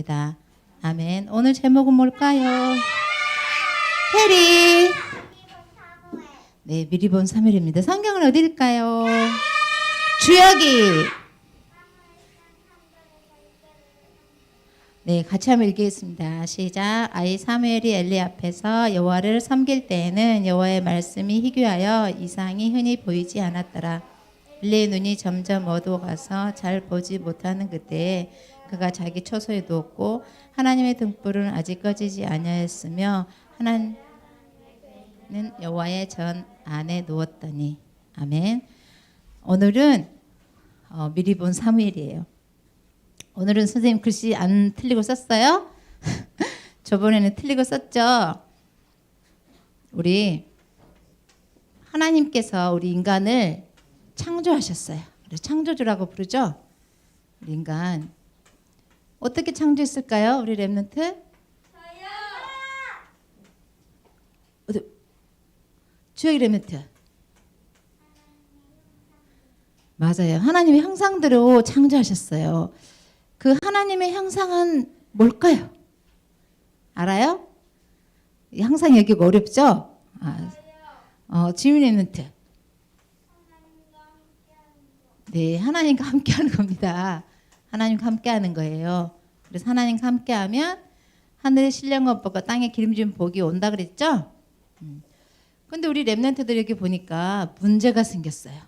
합니다. 아멘. 오늘 제목은 뭘까요? 해리. 네, 미리 본 사무엘입니다. 성경은 어디일까요? 주여기. 네, 같이 한번 읽겠습니다. 시작. 아이 사무엘이 엘리 앞에서 여호와를 섬길 때에는 여호와의 말씀이 희귀하여 이상이 흔히 보이지 않았더라. 엘리의 눈이 점점 어두워가서 잘 보지 못하는 그때에 그가 자기 처소에 누웠고 하나님의 등불은 아직 꺼지지 아니하였으며 하나님은 여호와의 전 안에 누웠더니. 아멘. 오늘은 미리 본 사무엘이에요. 오늘은 선생님 글씨 안 틀리고 썼어요? 저번에는 틀리고 썼죠? 우리 하나님께서 우리 인간을 창조하셨어요. 그래서 창조주라고 부르죠? 우리 인간 어떻게 창조했을까요? 우리 랩런트? 저요! 주혁이 랩런트. 맞아요. 하나님의 형상대로 창조하셨어요. 그 하나님의 형상은 뭘까요? 알아요? 항상 여기가 어렵죠? 지민의 멘트. 네, 하나님과 함께하는 겁니다. 하나님과 함께하는 거예요. 그래서 하나님과 함께하면 하늘의 신령한 복과 땅의 기름진 복이 온다 그랬죠? 근데 우리 랩런트들 여기 보니까 문제가 생겼어요.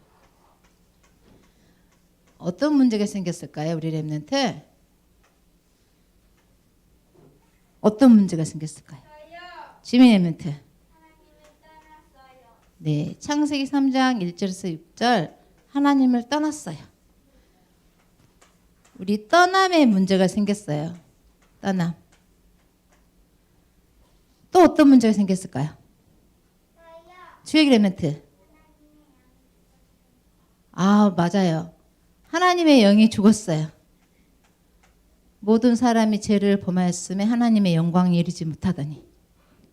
어떤 문제가 생겼을까요? 우리 랩런트? 어떤 문제가 생겼을까요? 지민 랩런트. 네, 창세기 3장 1절에서 6절 하나님을 떠났어요. 우리 떠남의 문제가 생겼어요. 떠남. 또 어떤 문제가 생겼을까요? 주혁이 랩런트. 아, 맞아요. 하나님의 영이 죽었어요. 모든 사람이 죄를 범하였음에 하나님의 영광에 이르지 못하더니.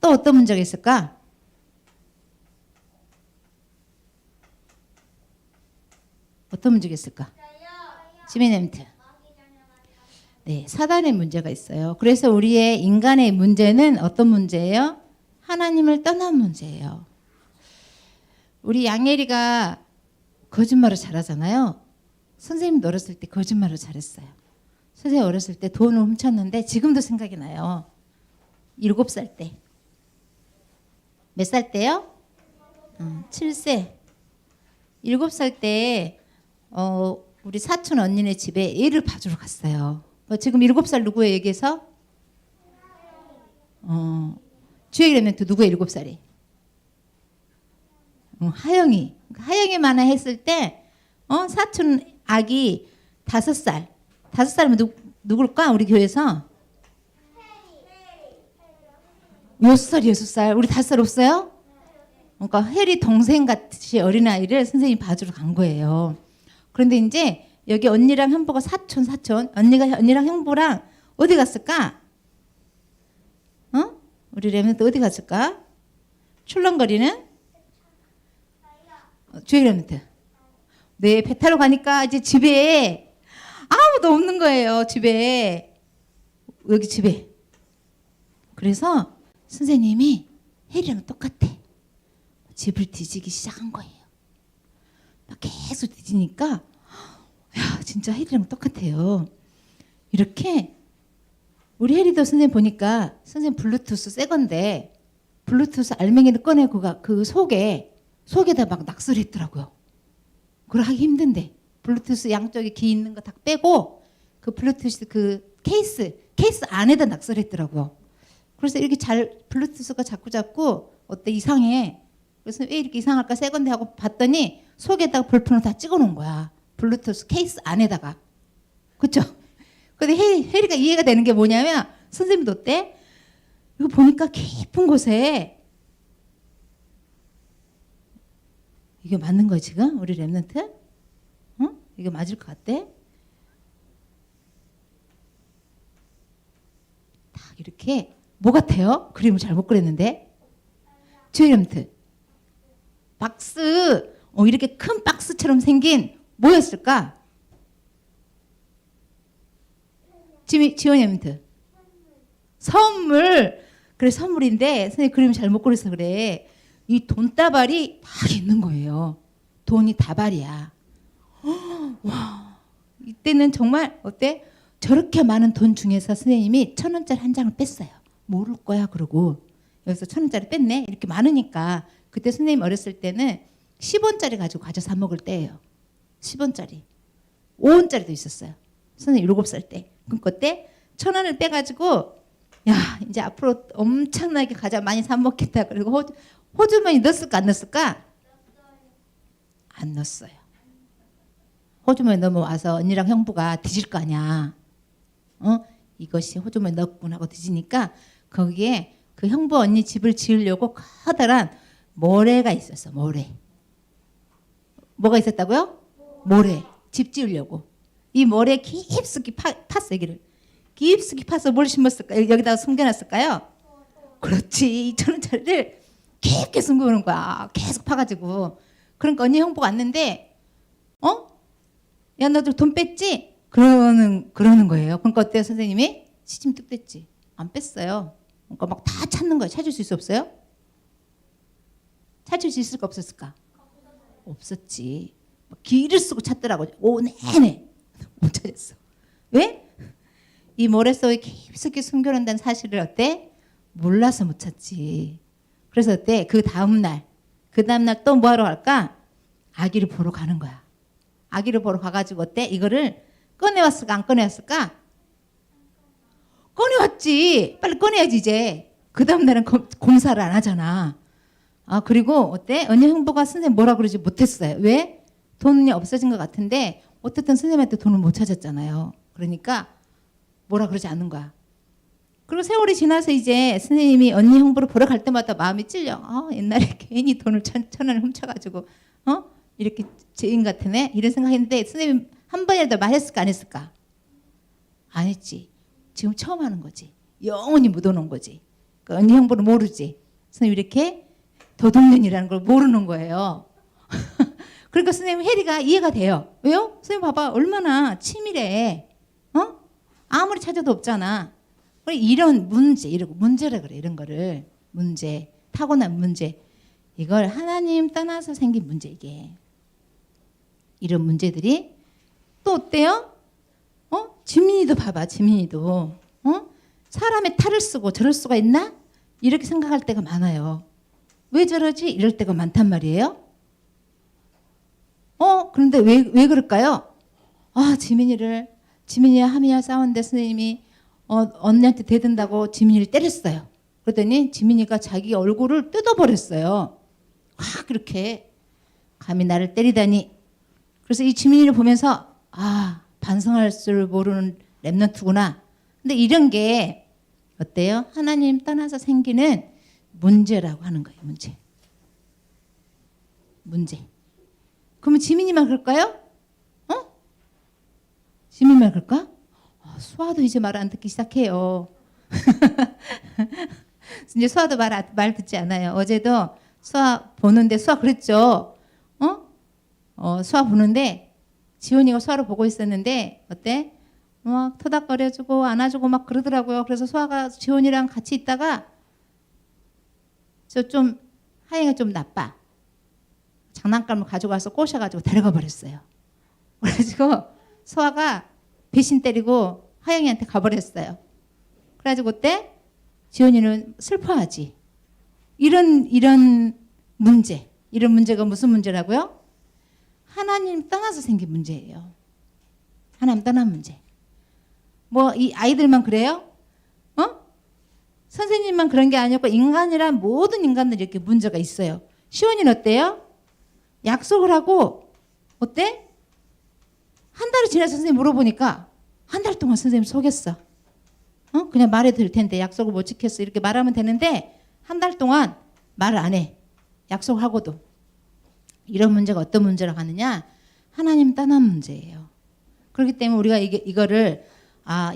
또 어떤 문제가 있을까? 어떤 문제가 있을까? 지민 랩런트. 네, 사단의 문제가 있어요. 그래서 우리의 인간의 문제는 어떤 문제예요? 하나님을 떠난 문제예요. 우리 양예리가 거짓말을 잘하잖아요. 선생님도 어렸을 때 거짓말을 잘했어요. 선생님 어렸을 때 돈을 훔쳤는데 지금도 생각이 나요. 7살 때. 몇 살 때요? 7세. 7살 때 우리 사촌 언니네 집에 애를 봐주러 갔어요. 지금 7살 누구예요 여기에서? 주혁이 랩런트 누구예요 7살이? 하영이. 하영이만 했을 때 사촌 아기 5살. 5살이면 누굴까? 우리 교회에서? 6살, 6살. 우리 5살 없어요? 그러니까 혜리 동생같이 어린아이를 선생님이 봐주러 간 거예요. 그런데 이제 여기 언니랑 형부가 사촌. 언니랑 형부랑 어디 갔을까? 우리 랩런트 어디 갔을까? 출렁거리는? 주혁이 랩런트. 네, 배 타러 가니까 이제 집에 아무도 없는 거예요. 집에. 여기 집에. 그래서 선생님이 혜리랑 똑같아. 집을 뒤지기 시작한 거예요. 막 계속 뒤지니까 야, 진짜 혜리랑 똑같아요. 이렇게 우리 혜리도 선생님 보니까 선생님 블루투스 새 건데 블루투스 알맹이를 꺼내고 그 속에다 막 낙서를 했더라고요. 그걸 하기 힘든데 블루투스 양쪽에 귀 있는 거 다 빼고 그 블루투스 그 케이스 안에다 낙서를 했더라고요. 그래서 이렇게 블루투스가 자꾸 어때 이상해. 그래서 왜 이렇게 이상할까 새 건데 하고 봤더니 속에다가 볼펜을 다 찍어놓은 거야. 블루투스 케이스 안에다가. 그쵸? 근데 혜리가 이해가 되는 게 뭐냐면 선생님도 어때? 이거 보니까 깊은 곳에 이게 맞는 거야 지금? 우리 랩런트? 이게 맞을 것 같대? 딱 이렇게 뭐 같아요? 그림을 잘못 그렸는데? 주혁이 랩런트. 박스. 이렇게 큰 박스처럼 생긴 뭐였을까? 지원이 랩런트. 선물. 그래 선물인데 선생님 그림 잘못 그려서 그래. 이 돈다발이 딱 있는 거예요. 돈이 다발이야. 와, 이때는 정말 어때? 저렇게 많은 돈 중에서 선생님이 1,000원짜리 한 장을 뺐어요. 모를 거야 그러고 여기서 1,000원짜리 뺐네. 이렇게 많으니까 그때 선생님 어렸을 때는 10원짜리 가지고 과자 사 먹을 때예요. 10원짜리. 5원짜리도 있었어요. 선생님 7살 때. 그때 1,000원을 빼가지고 야 이제 앞으로 엄청나게 과자 많이 사 먹겠다. 그리고 호주머니 넣었을까 안 넣었을까? 안 넣었어요. 호주머니 넣으면 와서 언니랑 형부가 뒤질 거 아니야. 이것이 호주머니 넣었군 하고 뒤지니까 거기에 그 형부 언니 집을 지으려고 커다란 모래가 있었어. 모래. 뭐가 있었다고요? 모래. 집 지으려고. 이 모래 깊숙이 팠어. 여기를. 깊숙이 파서 뭘 심었을까요? 여기다가 숨겨놨을까요? 그렇지. 2,000원짜리를 깊게 숨겨놓은 거야. 계속 파가지고. 그러니까 언니 형부가 왔는데 야 너들 돈 뺐지? 그러는 거예요. 그러니까 어때요 선생님이? 시침뚝 뺐지. 안 뺐어요. 그러니까 막 다 찾는 거예요. 찾을 수 있어 없어요? 찾을 수 있을까 없었을까? 없었지. 기를 쓰고 찾더라고. 오 내내 못 찾았어. 왜? 이 모래 속에 깊숙이 숨겨놓는다는 사실을 어때? 몰라서 못 찾지. 그래서 어때? 그 다음날 또 뭐하러 갈까? 아기를 보러 가는 거야. 아기를 보러 가가지고 어때? 이거를 꺼내왔을까 안 꺼내왔을까? 꺼내왔지. 빨리 꺼내야지 이제. 그 다음날은 공사를 안 하잖아. 그리고 어때? 언니 형부가 선생님 뭐라 그러지 못했어요. 왜? 돈이 없어진 것 같은데 어쨌든 선생님한테 돈을 못 찾았잖아요. 그러니까 뭐라 그러지 않는 거야. 그리고 세월이 지나서 이제 선생님이 언니 형부를 보러 갈 때마다 마음이 찔려. 옛날에 괜히 돈을 1,000원을 훔쳐가지고 이렇게 죄인 같은 애 이런 생각했는데 선생님 한 번이라도 말했을까 안 했을까? 안 했지. 지금 처음 하는 거지. 영원히 묻어놓은 거지. 그러니까 언니 형부는 모르지. 선생님 이렇게 도둑년이라는 걸 모르는 거예요. 그러니까 선생님 해리가 이해가 돼요. 왜요? 선생님 봐봐 얼마나 치밀해. 아무리 찾아도 없잖아. 이런 문제, 이러고 문제라 그래. 이런 거를 문제, 타고난 문제. 이걸 하나님 떠나서 생긴 문제 이게. 이런 문제들이 또 어때요? 지민이도 봐봐. 지민이도 사람의 탈을 쓰고 저럴 수가 있나? 이렇게 생각할 때가 많아요. 왜 저러지? 이럴 때가 많단 말이에요. 그런데 왜 그럴까요? 지민이와 하미야 싸웠는데 선생님이 언니한테 대든다고 지민이를 때렸어요. 그랬더니 지민이가 자기 얼굴을 뜯어버렸어요. 확 그렇게 감히 나를 때리다니. 그래서 이 지민이를 보면서 반성할 줄 모르는 랩런트구나. 근데 이런 게 어때요? 하나님 떠나서 생기는 문제라고 하는 거예요. 문제. 그러면 지민이만 그럴까요? 지민이만 그럴까? 수아도 이제 말 안 듣기 시작해요. 이제 수아도 말 듣지 않아요. 어제도 수아 보는데 수아 그랬죠. 수아 보는데 지원이가 수아를 보고 있었는데 어때? 막 토닥거려주고 안아주고 막 그러더라고요. 그래서 수아가 지원이랑 같이 있다가 하영이가 좀 나빠. 장난감을 가져가서 꼬셔가지고 데려가 버렸어요. 그래가지고 수아가 배신 때리고 하영이한테 가버렸어요. 그래가지고 그때 지원이는 슬퍼하지. 이런 문제가 무슨 문제라고요? 하나님 떠나서 생긴 문제예요. 하나님 떠난 문제. 이 아이들만 그래요? 선생님만 그런 게 아니고 인간이란 모든 인간들이 이렇게 문제가 있어요. 시원이는 어때요? 약속을 하고 어때? 한 달이 지나서 선생님 물어보니까 한 달 동안 선생님 속였어. 그냥 말해도 될 텐데 약속을 못 지켰어. 이렇게 말하면 되는데 한 달 동안 말을 안 해. 약속하고도. 이런 문제가 어떤 문제라고 하느냐? 하나님 떠난 문제예요. 그렇기 때문에 우리가 이거를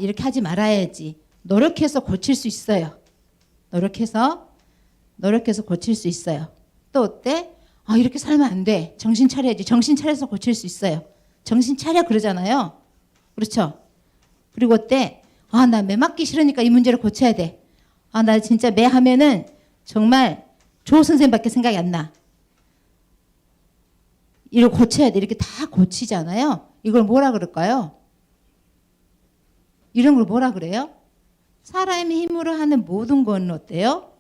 이렇게 하지 말아야지. 노력해서 고칠 수 있어요. 노력해서 고칠 수 있어요. 또 어때? 이렇게 살면 안 돼. 정신 차려야지. 정신 차려서 고칠 수 있어요. 정신 차려 그러잖아요. 그렇죠? 그리고 어때? 아, 나 매 맞기 싫으니까 이 문제를 고쳐야 돼. 아, 나 진짜 매 하면은 정말 조 선생님밖에 생각이 안 나. 이걸 고쳐야 돼. 이렇게 다 고치잖아요. 이걸 뭐라 그럴까요? 이런 걸 뭐라 그래요? 사람의 힘으로 하는 모든 건 어때요?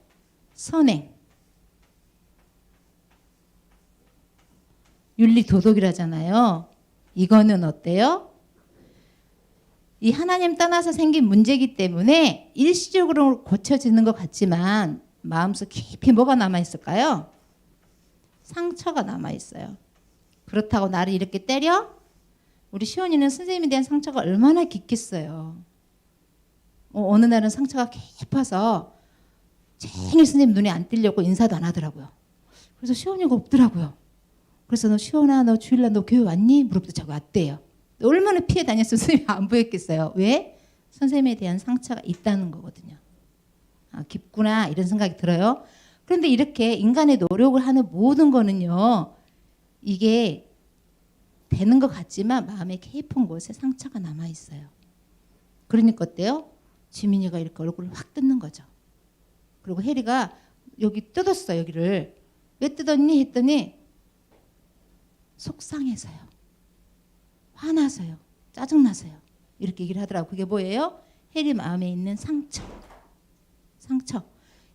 선행. 윤리 도덕이라잖아요. 이거는 어때요? 이 하나님 떠나서 생긴 문제이기 때문에 일시적으로 고쳐지는 것 같지만 마음속 깊이 뭐가 남아있을까요? 상처가 남아있어요. 그렇다고 나를 이렇게 때려? 우리 시온이는 선생님에 대한 상처가 얼마나 깊겠어요. 어느 날은 상처가 깊어서 괜히 선생님 눈에 안 띄려고 인사도 안 하더라고요. 그래서 시온이가 없더라고요. 그래서 너 시온아, 너 주일날 너 교회 왔니? 물어보더니 자꾸 왔대요. 얼마나 피해 다녔으면 선생님이 안 보였겠어요. 왜? 선생님에 대한 상처가 있다는 거거든요. 아, 깊구나 이런 생각이 들어요. 그런데 이렇게 인간의 노력을 하는 모든 거는요. 이게 되는 것 같지만 마음에 깊은 곳에 상처가 남아있어요. 그러니까 어때요? 지민이가 이렇게 얼굴을 확 뜯는 거죠. 그리고 혜리가 여기 뜯었어. 여기를. 왜 뜯었니? 했더니 속상해서요. 화나서요. 짜증나서요. 이렇게 얘기를 하더라고요. 그게 뭐예요? 혜리 마음에 있는 상처. 상처.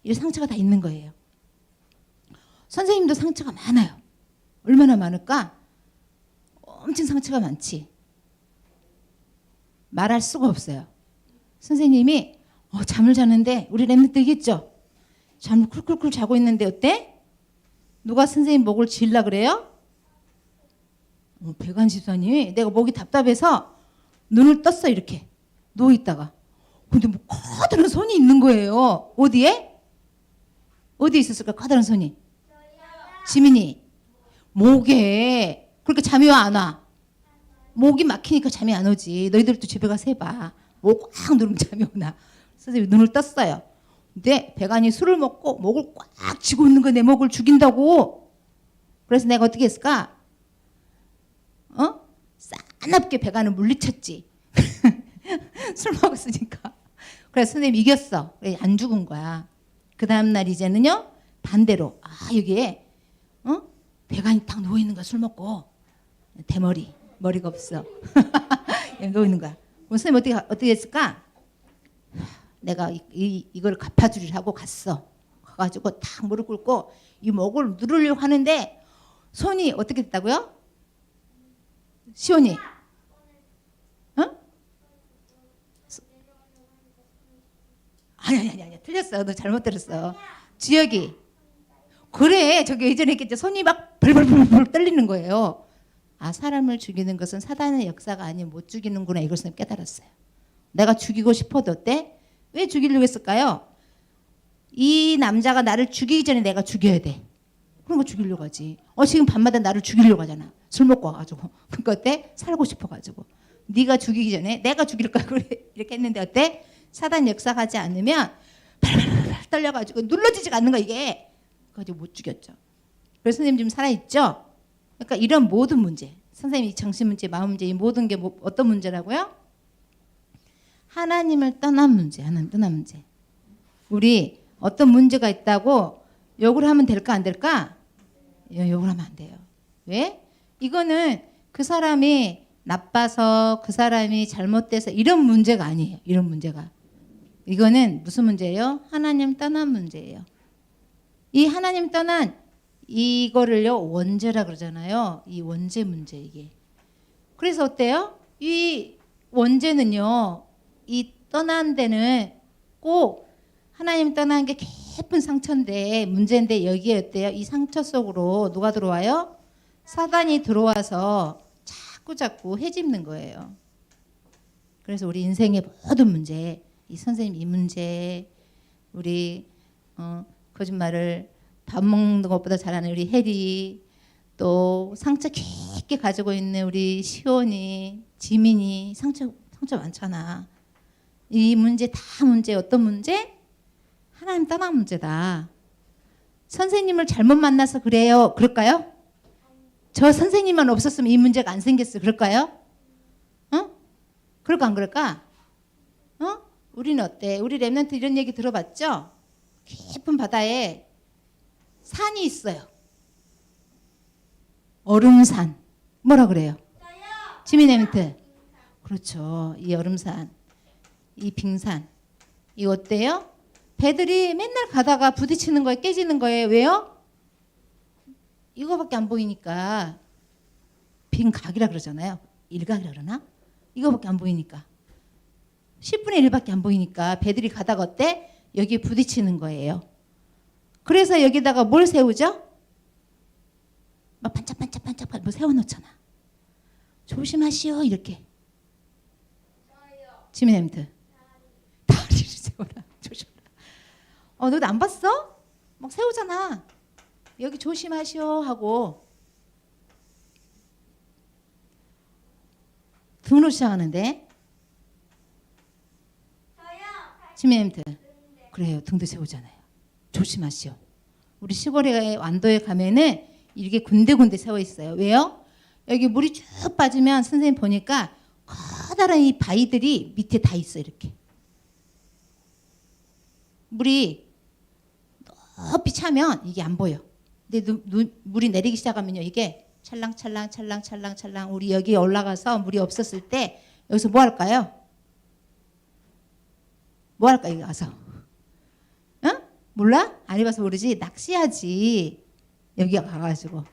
이 상처가 다 있는 거예요. 선생님도 상처가 많아요. 얼마나 많을까? 엄청 상처가 많지. 말할 수가 없어요. 선생님이 잠을 자는데 우리 랩런트 있겠죠? 잠을 쿨쿨쿨 자고 있는데 어때? 누가 선생님 목을 쥐려 그래요? 배관 집사님이 내가 목이 답답해서 눈을 떴어. 이렇게 누워있다가. 근데 뭐 커다란 손이 있는 거예요. 어디에? 어디에 있었을까? 커다란 손이. 지민이 목에. 그렇게 잠이 와 안 와? 목이 막히니까 잠이 안 오지. 너희들도 집에 가서 해봐. 목 꽉 누르면 잠이 오나. 선생님이 눈을 떴어요. 근데 배관이 술을 먹고 목을 꽉 쥐고 있는 거 내 목을 죽인다고. 그래서 내가 어떻게 했을까? 싸납게 배관을 물리쳤지. 술 먹었으니까. 그래서 선생님이 이겼어. 안 죽은 거야. 그 다음날 이제는요. 반대로. 여기에 배관이 딱 누워있는 거야. 술 먹고. 대머리. 머리가 없어. 누워있는 거야. 그럼 선생님 어떻게 했을까? 내가 이걸 갚아주리라 하고 갔어. 가가지고 탁 무릎 꿇고 이 목을 누르려고 하는데 손이 어떻게 됐다고요? 시온이. 아니. 틀렸어. 너 잘못 들었어. 지혁이. 그래. 저기 예전에 했겠죠. 손이 막 벌벌벌벌 떨리는 거예요. 사람을 죽이는 것은 사단의 역사가 아닌 못 죽이는구나. 이것을 깨달았어요. 내가 죽이고 싶어도 어때? 왜 죽이려고 했을까요? 이 남자가 나를 죽이기 전에 내가 죽여야 돼. 그런 거 죽이려고 하지. 지금 밤마다 나를 죽이려고 하잖아. 술 먹고 와가지고. 그러니까 어때? 살고 싶어가지고. 네가 죽이기 전에 내가 죽일 거야. 그래. 이렇게 했는데 어때? 사단 역사하지 않으면 발발발 떨려가지고 눌러지지가 않는 거야 이게. 그래가지고 못 죽였죠. 그래서 선생님 지금 살아있죠? 그러니까 이런 모든 문제. 선생님이 정신 문제, 마음 문제 이 모든 게 어떤 문제라고요? 하나님을 떠난 문제. 하나님 떠난 문제. 우리 어떤 문제가 있다고 욕을 하면 될까 안 될까? 욕을 하면 안 돼요. 왜? 이거는 그 사람이 나빠서 그 사람이 잘못돼서 이런 문제가 아니에요. 이런 문제가. 이거는 무슨 문제예요? 하나님 떠난 문제예요. 이 하나님 떠난 이거를요 원죄라 그러잖아요. 이 원죄 문제 이게. 그래서 어때요? 이 원죄는요. 이 떠난 데는 꼭 하나님 떠난 게 깊은 상처인데 문제인데 여기에 어때요? 이 상처 속으로 누가 들어와요? 사단이 들어와서 자꾸 헤집는 거예요. 그래서 우리 인생의 모든 문제, 이 선생님 이 문제, 우리 거짓말을 밥 먹는 것보다 잘하는 우리 혜리, 또 상처 깊게 가지고 있는 우리 시온이, 지민이 상처 많잖아. 이 문제 다 문제 어떤 문제? 하나님 떠난 문제다. 선생님을 잘못 만나서 그래요. 그럴까요? 저 선생님만 없었으면 이 문제가 안 생겼어요. 그럴까요? 그럴까 안 그럴까? 우리는 어때? 우리 랩런트 이런 얘기 들어봤죠? 깊은 바다에 산이 있어요. 얼음산. 뭐라 그래요? 지미 랩런트. 그렇죠. 이 얼음산, 이 빙산. 이거 어때요? 배들이 맨날 가다가 부딪히는 거예요. 깨지는 거예요. 왜요? 이거밖에 안 보이니까. 빈각이라 그러잖아요. 일각이라 그러나? 이거밖에 안 보이니까. 10분의 1밖에 안 보이니까 배들이 가다가 어때? 여기에 부딪히는 거예요. 그래서 여기다가 뭘 세우죠? 막 반짝반짝반짝 뭐 세워놓잖아. 조심하시오 이렇게. 지미nem트 다리를 세워라. 조심하라. 너도 안 봤어? 막 세우잖아. 여기 조심하시오 하고 등으로 시작하는데 지미nem트 그래요. 등도 세우잖아요. 조심하시오. 우리 시골에 완도에 가면은 이렇게 군데군데 세워 있어요. 왜요? 여기 물이 쭉 빠지면 선생님 보니까 커다란 이 바위들이 밑에 다 있어. 이렇게 물이 높이 차면 이게 안 보여. 근데 물이 내리기 시작하면요 이게 찰랑찰랑 찰랑찰랑 우리 여기 올라가서 물이 없었을 때 여기서 뭐 할까요? 뭐 할까 여기 가서? 응? 몰라? 안 해봐서 모르지. 낚시하지. 여기 가가지고.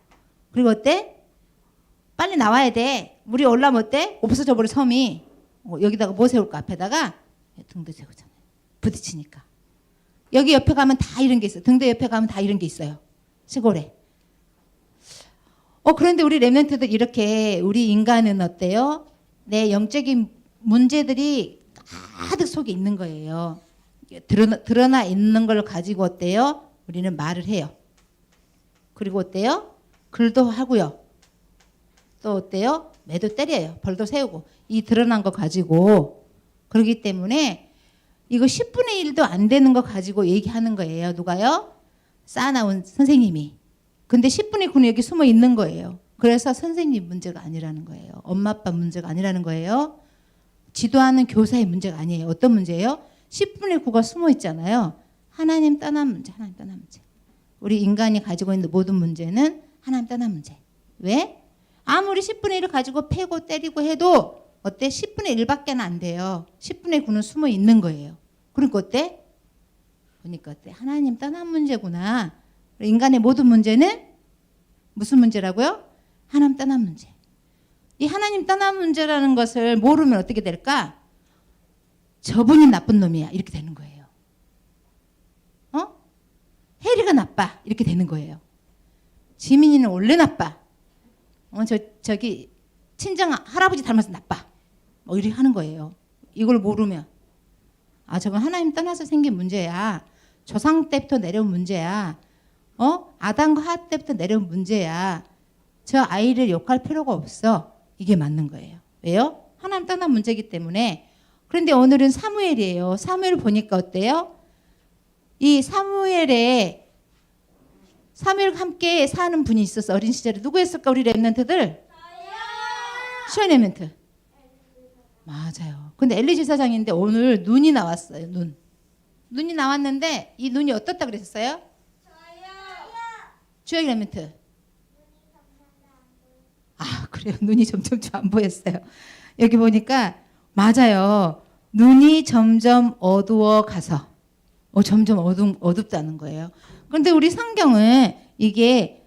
그리고 어때? 빨리 나와야 돼. 물이 올라오면 어때? 없어져 버려 섬이. 여기다가 뭐 세울까? 앞에다가 등대 세우잖아요. 부딪히니까. 여기 옆에 가면 다 이런 게 있어요. 등대 옆에 가면 다 이런 게 있어요. 시골에. 그런데 우리 랩런트들 이렇게 우리 인간은 어때요? 내 영적인 문제들이 가득 속에 있는 거예요. 드러나 있는 걸 가지고 어때요? 우리는 말을 해요. 그리고 어때요? 글도 하고요. 또 어때요? 매도 때려요. 벌도 세우고. 이 드러난 거 가지고. 그렇기 때문에 이거 10분의 1도 안 되는 거 가지고 얘기하는 거예요. 누가요? 쌓아나온 선생님이. 근데 10분의 9는 여기 숨어 있는 거예요. 그래서 선생님 문제가 아니라는 거예요. 엄마 아빠 문제가 아니라는 거예요. 지도하는 교사의 문제가 아니에요. 어떤 문제예요? 10분의 9가 숨어 있잖아요. 하나님 떠난 문제, 하나님 떠난 문제. 우리 인간이 가지고 있는 모든 문제는 하나님 떠난 문제. 왜? 아무리 10분의 1을 가지고 패고 때리고 해도 어때? 10분의 1밖에 안 돼요. 10분의 9는 숨어 있는 거예요. 그러니까 어때? 보니까 어때? 하나님 떠난 문제구나. 인간의 모든 문제는 무슨 문제라고요? 하나님 떠난 문제. 이 하나님 떠난 문제라는 것을 모르면 어떻게 될까? 저분이 나쁜 놈이야. 이렇게 되는 거예요. 해리가 나빠. 이렇게 되는 거예요. 지민이는 원래 나빠. 저기 친정 할아버지 닮아서 나빠. 이렇게 하는 거예요. 이걸 모르면 저건 하나님 떠나서 생긴 문제야. 조상 때부터 내려온 문제야. 아담과 하와 때부터 내려온 문제야. 저 아이를 욕할 필요가 없어. 이게 맞는 거예요. 왜요? 하나님 떠난 문제이기 때문에. 그런데 오늘은 사무엘이에요. 사무엘 보니까 어때요? 이 사무엘과 함께 사는 분이 있었어. 어린 시절에. 누구였을까? 우리 랩런트들? 시원 랩런트. 맞아요. 근데 엘리 제사장인데 오늘 눈이 나왔어요. 눈이 나왔는데 이 눈이 어떻다 그랬어요? 주혁이 랩런트. 그래요. 눈이 점점 안 보였어요. 여기 보니까 맞아요. 눈이 점점 어두워 가서 점점 어둡다는 거예요. 그런데 우리 성경은 이게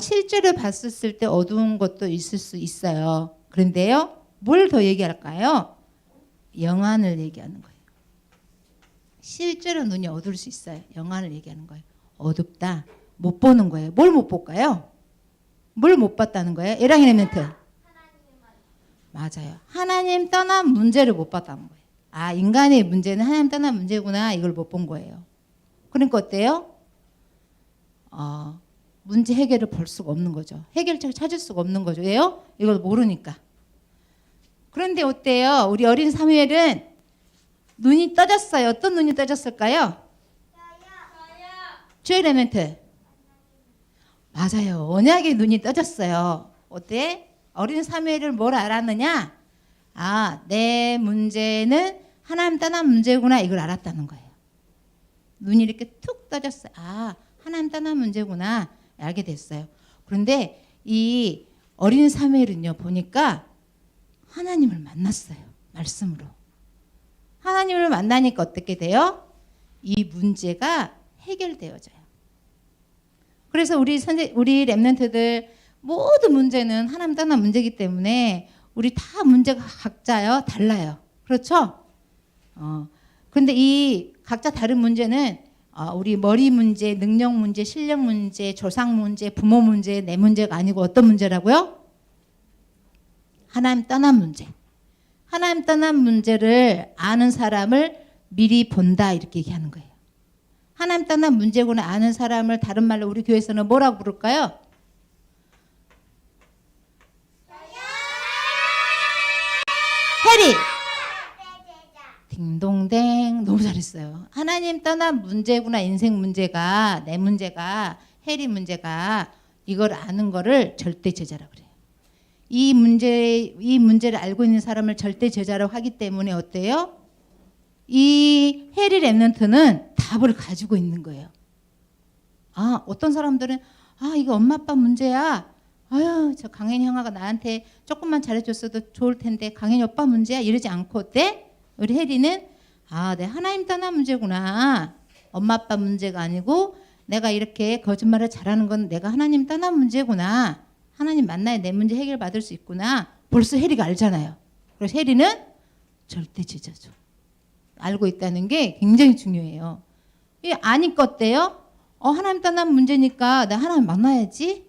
실제로 봤었을 때 어두운 것도 있을 수 있어요. 그런데요. 뭘 더 얘기할까요? 영안을 얘기하는 거예요. 실제로 눈이 어두울 수 있어요. 영안을 얘기하는 거예요. 어둡다. 못 보는 거예요. 뭘 못 볼까요? 뭘 못 봤다는 거예요? 에랑이 랩런트. 맞아요. 하나님 떠난 문제를 못 봤다는 거예요. 인간의 문제는 하나님 떠난 문제구나. 이걸 못 본 거예요. 그러니까 어때요? 문제 해결을 볼 수가 없는 거죠. 해결책을 찾을 수가 없는 거죠. 왜요? 이걸 모르니까. 그런데 어때요? 우리 어린 사무엘은 눈이 떠졌어요. 어떤 눈이 떠졌을까요? 주의 랩런트. 맞아요. 언약의 눈이 떠졌어요. 어때? 어린 사무엘을 뭘 알았느냐? 내 문제는 하나님 떠난 문제구나 이걸 알았다는 거예요. 눈이 이렇게 툭 떠졌어요. 아, 하나님 떠난 문제구나 알게 됐어요. 그런데 이 어린 사무엘은요 보니까 하나님을 만났어요. 말씀으로. 하나님을 만나니까 어떻게 돼요? 이 문제가 해결되어져요. 그래서 우리 랩런트들 모든 문제는 하나님 떠난 문제이기 때문에 우리 다 문제가 각자요 달라요. 그렇죠? 그런데 이 각자 다른 문제는 우리 머리 문제, 능력 문제, 실력 문제, 조상 문제, 부모 문제, 내 문제가 아니고 어떤 문제라고요? 하나님 떠난 문제. 하나님 떠난 문제를 아는 사람을 미리 본다 이렇게 얘기하는 거예요. 하나님 떠난 문제구나 아는 사람을 다른 말로 우리 교회에서는 뭐라고 부를까요? 해리. 딩동댕. 너무 잘했어요. 하나님 떠난 문제구나 인생 문제가 내 문제가 해리 문제가 이걸 아는 거를 절대 제자라고 그래요. 이 문제를 알고 있는 사람을 절대 제자라고 하기 때문에 어때요? 이 해리 랩런트는 답을 가지고 있는 거예요. 어떤 사람들은 이거 엄마 아빠 문제야. 아유 저 강현이 형아가 나한테 조금만 잘해줬어도 좋을 텐데 강현이 오빠 문제야 이러지 않고 어때? 우리 해리는 내 하나님 떠난 문제구나. 엄마 아빠 문제가 아니고 내가 이렇게 거짓말을 잘하는 건 내가 하나님 떠난 문제구나. 하나님 만나야 내 문제 해결받을 수 있구나. 벌써 해리가 알잖아요. 그래서 해리는 절대 제자죠. 알고 있다는 게 굉장히 중요해요. 아니까 어때요? 하나님 떠난 문제니까 나 하나님 만나야지.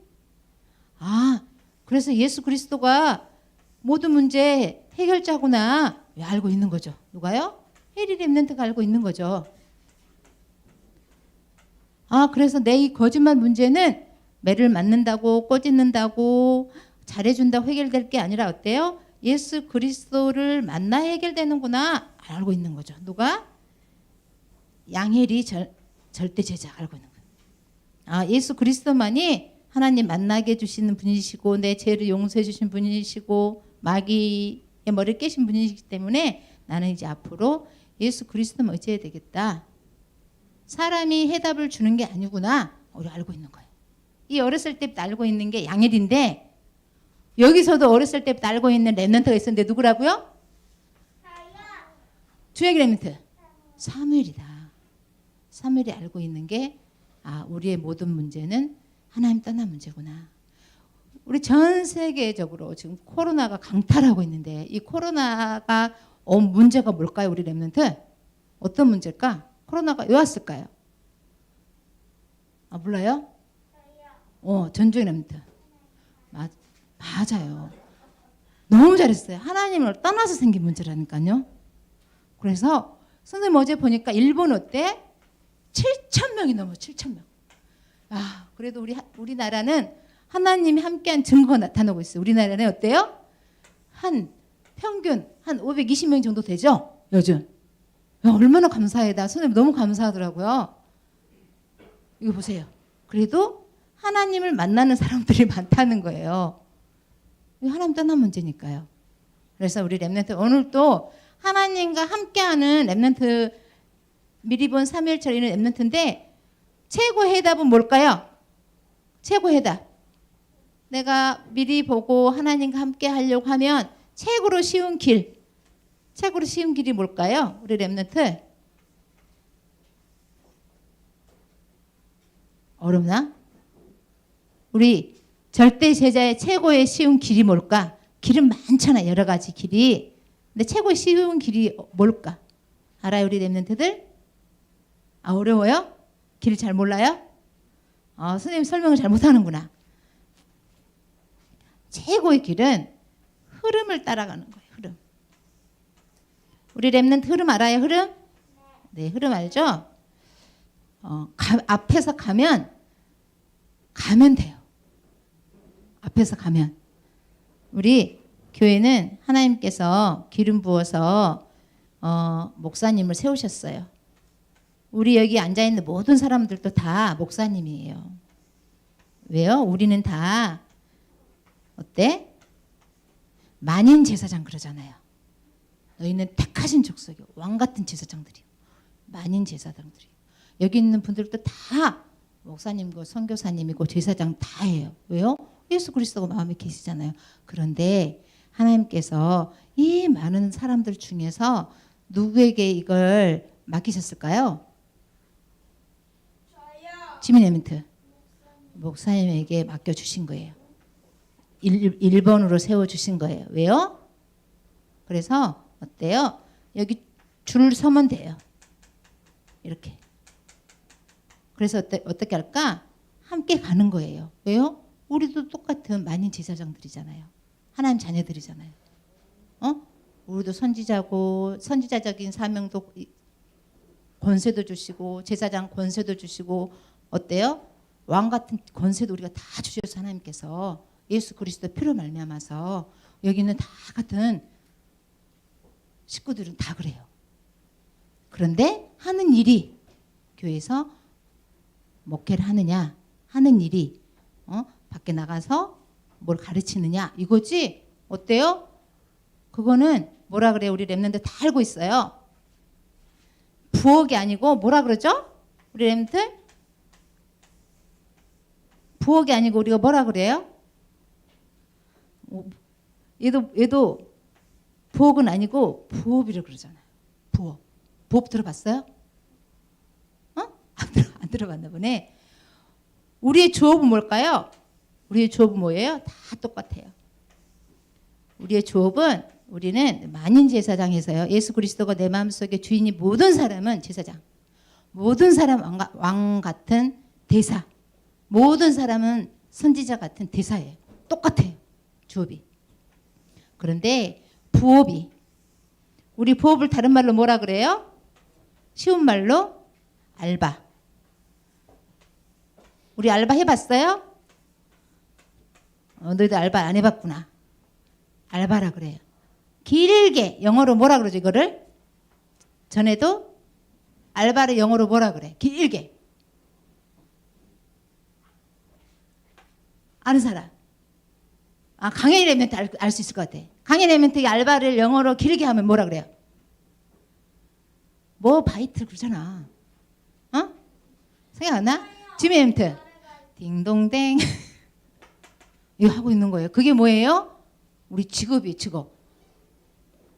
그래서 예수 그리스도가 모든 문제 해결자구나. 알고 있는 거죠. 누가요? 해리 랩런트가 알고 있는 거죠. 그래서 내 이 거짓말 문제는 매를 맞는다고 꼬집는다고 잘해준다고 해결될 게 아니라 어때요? 예수 그리스도를 만나 해결되는구나 알고 있는 거죠. 누가? 양헬이 절대 제자 알고 있는 거예요. 예수 그리스도만이 하나님 만나게 해주시는 분이시고 내 죄를 용서해 주신 분이시고 마귀의 머리를 깨신 분이시기 때문에 나는 이제 앞으로 예수 그리스도만 의지해야 되겠다. 사람이 해답을 주는 게 아니구나. 우리 알고 있는 거예요. 이 어렸을 때부터 알고 있는 게 양헬인데 여기서도 어렸을 때부터 알고 있는 랩런트가 있었는데 누구라고요? 주역이 랩런트. 사무엘이다. 사무엘이 알고 있는 게 우리의 모든 문제는 하나님 떠난 문제구나. 우리 전 세계적으로 지금 코로나가 강탈하고 있는데 이 코로나가 문제가 뭘까요? 우리 랩런트? 어떤 문제일까? 코로나가 왜 왔을까요? 몰라요? 전주의 랩런트. 맞아요. 너무 잘했어요. 하나님을 떠나서 생긴 문제라니까요. 그래서 선생님 어제 보니까 일본 어때? 7,000명이 넘어 7,000명. 그래도 우리나라는 하나님이 함께한 증거가 나타나고 있어요. 우리나라는 어때요? 평균 한 520명 정도 되죠? 요즘. 얼마나 감사해다. 선생님 너무 감사하더라고요. 이거 보세요. 그래도 하나님을 만나는 사람들이 많다는 거예요. 하나님 떠난 문제니까요. 그래서 우리 랩런트 오늘 또 하나님과 함께하는 랩런트 미리 본 사무엘처럼 이런 랩런트인데 최고의 해답은 뭘까요? 최고의 해답. 내가 미리 보고 하나님과 함께 하려고 하면 최고로 쉬운 길이 뭘까요? 우리 랩런트. 어렵나? 우리 절대 제자의 최고의 쉬운 길이 뭘까? 길은 많잖아. 여러 가지 길이. 근데 최고의 쉬운 길이 뭘까? 알아요? 우리 랩런트들? 어려워요? 길 잘 몰라요? 선생님 설명을 잘 못하는구나. 최고의 길은 흐름을 따라가는 거예요. 흐름. 우리 랩런트 흐름 알아요? 흐름? 네, 흐름 알죠? 앞에서 가면 돼요. 앞에서 가면. 우리 교회는 하나님께서 기름 부어서 목사님을 세우셨어요. 우리 여기 앉아있는 모든 사람들도 다 목사님이에요. 왜요? 우리는 다 어때? 만인 제사장 그러잖아요. 너희는 택하신 족속이요. 왕 같은 제사장들이요. 만인 제사장들이요. 여기 있는 분들도 다 목사님이고 선교사님이고 제사장 다예요. 왜요? 예수 그리스도가 마음에 계시잖아요. 그런데 하나님께서 이 많은 사람들 중에서 누구에게 이걸 맡기셨을까요? 지민의 멘트. 목사님에게 맡겨주신 거예요. 1번으로 세워주신 거예요. 왜요? 그래서 어때요? 여기 줄 서면 돼요. 이렇게. 그래서 어떻게 할까? 함께 가는 거예요. 왜요? 우리도 똑같은 만인 제사장들이잖아요. 하나님 자녀들이잖아요. 우리도 선지자고 선지자적인 사명도 권세도 주시고 제사장 권세도 주시고 어때요? 왕 같은 권세도 우리가 다 주셔서 하나님께서 예수 그리스도 피로 말미암아서 여기는 다 같은 식구들은 다 그래요. 그런데 하는 일이 교회에서 목회를 하느냐 하는 일이 밖에 나가서 뭘 가르치느냐 이거지. 어때요? 그거는 뭐라 그래요? 우리 랩런트 다 알고 있어요. 부엌이 아니고 뭐라 그러죠? 우리 랩런트? 부엌이 아니고 우리가 뭐라 그래요? 얘도 부엌은 아니고 부업이라고 그러잖아요. 부업. 부업 들어봤어요? 안 들어봤나 보네. 우리의 주업은 뭘까요? 우리의 주업은 뭐예요? 다 똑같아요. 우리의 주업은 우리는 만인 제사장에서요. 예수 그리스도가 내 마음속에 주인이 모든 사람은 제사장. 모든 사람 왕 같은 대사. 모든 사람은 선지자 같은 대사예요. 똑같아요. 주업이. 그런데 부업이 우리 부업을 다른 말로 뭐라 그래요? 쉬운 말로 알바. 우리 알바 해봤어요? 너희도 알바 안 해봤구나. 알바라 그래요. 길게 영어로 뭐라 그러죠 이거를? 전에도 알바를 영어로 뭐라 그래? 길게. 아는 사람. 강연이 멘트 알 수 있을 것 같아. 강연이 멘트 알바를 영어로 길게 하면 뭐라 그래요? 뭐 바이트 그러잖아. 생각 안 나? 지미 멘트. 딩동댕. 이거 하고 있는 거예요. 그게 뭐예요? 우리 직업이에요. 직업.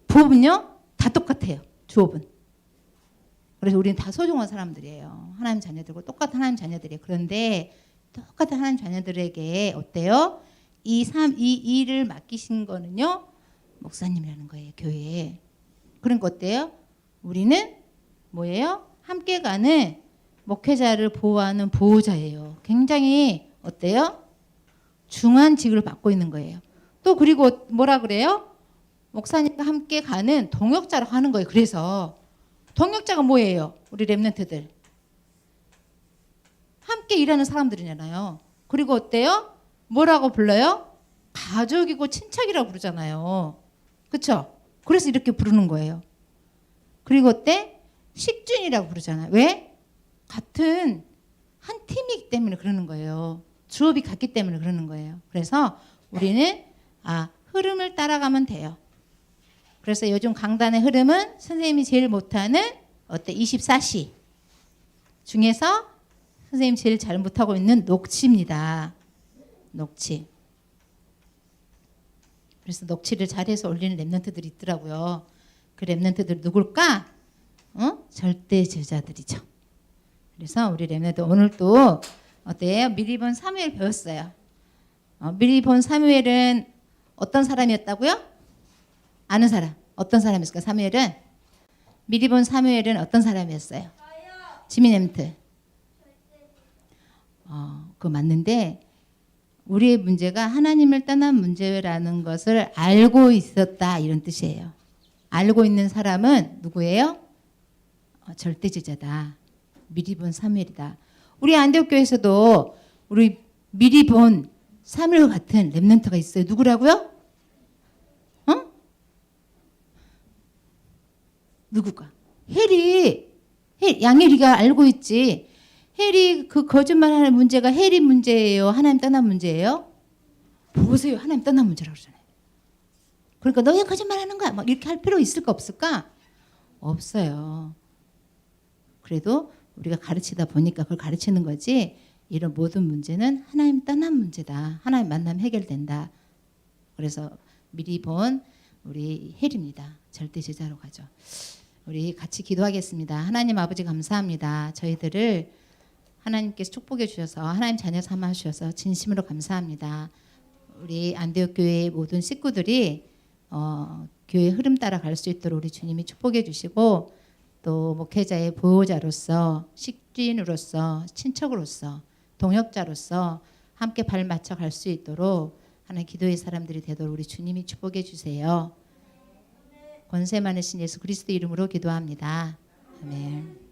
부업은요? 다 똑같아요. 주업은. 그래서 우리는 다 소중한 사람들이에요. 하나님 자녀들고 똑같은 하나님 자녀들이에요. 그런데 똑같은 하나님 자녀들에게 어때요? 이 일을 맡기신 거는요. 목사님이라는 거예요. 교회에. 그러니까 어때요? 우리는 뭐예요? 함께 가는 목회자를 보호하는 보호자예요. 굉장히 어때요? 중한 직을 맡고 있는 거예요. 또 그리고 뭐라 그래요? 목사님과 함께 가는 동역자라고 하는 거예요. 그래서 동역자가 뭐예요? 우리 랩런트들. 함께 일하는 사람들이잖아요. 그리고 어때요? 뭐라고 불러요? 가족이고 친척이라고 부르잖아요. 그렇죠? 그래서 이렇게 부르는 거예요. 그리고 어때? 식준이라고 부르잖아요. 왜? 같은 한 팀이기 때문에 그러는 거예요. 주업이 같기 때문에 그러는 거예요. 그래서 우리는 흐름을 따라가면 돼요. 그래서 요즘 강단의 흐름은 선생님이 제일 못하는 24시 중에서 선생님 제일 잘 못하고 있는 녹취입니다. 녹취. 그래서 녹취를 잘해서 올리는 랩런트들이 있더라고요. 그 랩런트들 누굴까? 절대 제자들이죠. 그래서 우리 랩런트 오늘 또 어때요? 미리 본 사무엘 배웠어요. 미리 본 사무엘은 어떤 사람이었다고요? 아는 사람. 어떤 사람이었을까? 사무엘은 미리 본 사무엘은 어떤 사람이었어요? 지민 엠트. 그거 맞는데 우리의 문제가 하나님을 떠난 문제라는 것을 알고 있었다 이런 뜻이에요. 알고 있는 사람은 누구예요? 절대 제자다. 미리 본 사무엘이다. 우리 안디옥 교회에서도 우리 미리 본 사무엘 같은 렘넌트가 있어요. 누구라고요? 누구가? 양혜리가 알고 있지. 혜리 그 거짓말하는 문제가 혜리 문제예요. 하나님 떠난 문제예요. 보세요. 하나님 떠난 문제라고 그러잖아요. 그러니까 너 왜 거짓말하는 거야? 막 이렇게 할 필요 있을까 없을까? 없어요. 그래도 우리가 가르치다 보니까 그걸 가르치는 거지. 이런 모든 문제는 하나님 떠난 문제다. 하나님 만나면 해결된다. 그래서 미리 본 우리 헬입니다. 절대 제자로 가죠. 우리 같이 기도하겠습니다. 하나님 아버지 감사합니다. 저희들을 하나님께서 축복해 주셔서 하나님 자녀 삼아 주셔서 진심으로 감사합니다. 우리 안디옥 교회의 모든 식구들이 교회 흐름 따라 갈 수 있도록 우리 주님이 축복해 주시고 또 목회자의 보호자로서 식주인으로서 친척으로서 동역자로서 함께 발 맞춰 갈 수 있도록 하나님 기도의 사람들이 되도록 우리 주님이 축복해 주세요. 권세 많으신 예수 그리스도 이름으로 기도합니다. 아멘.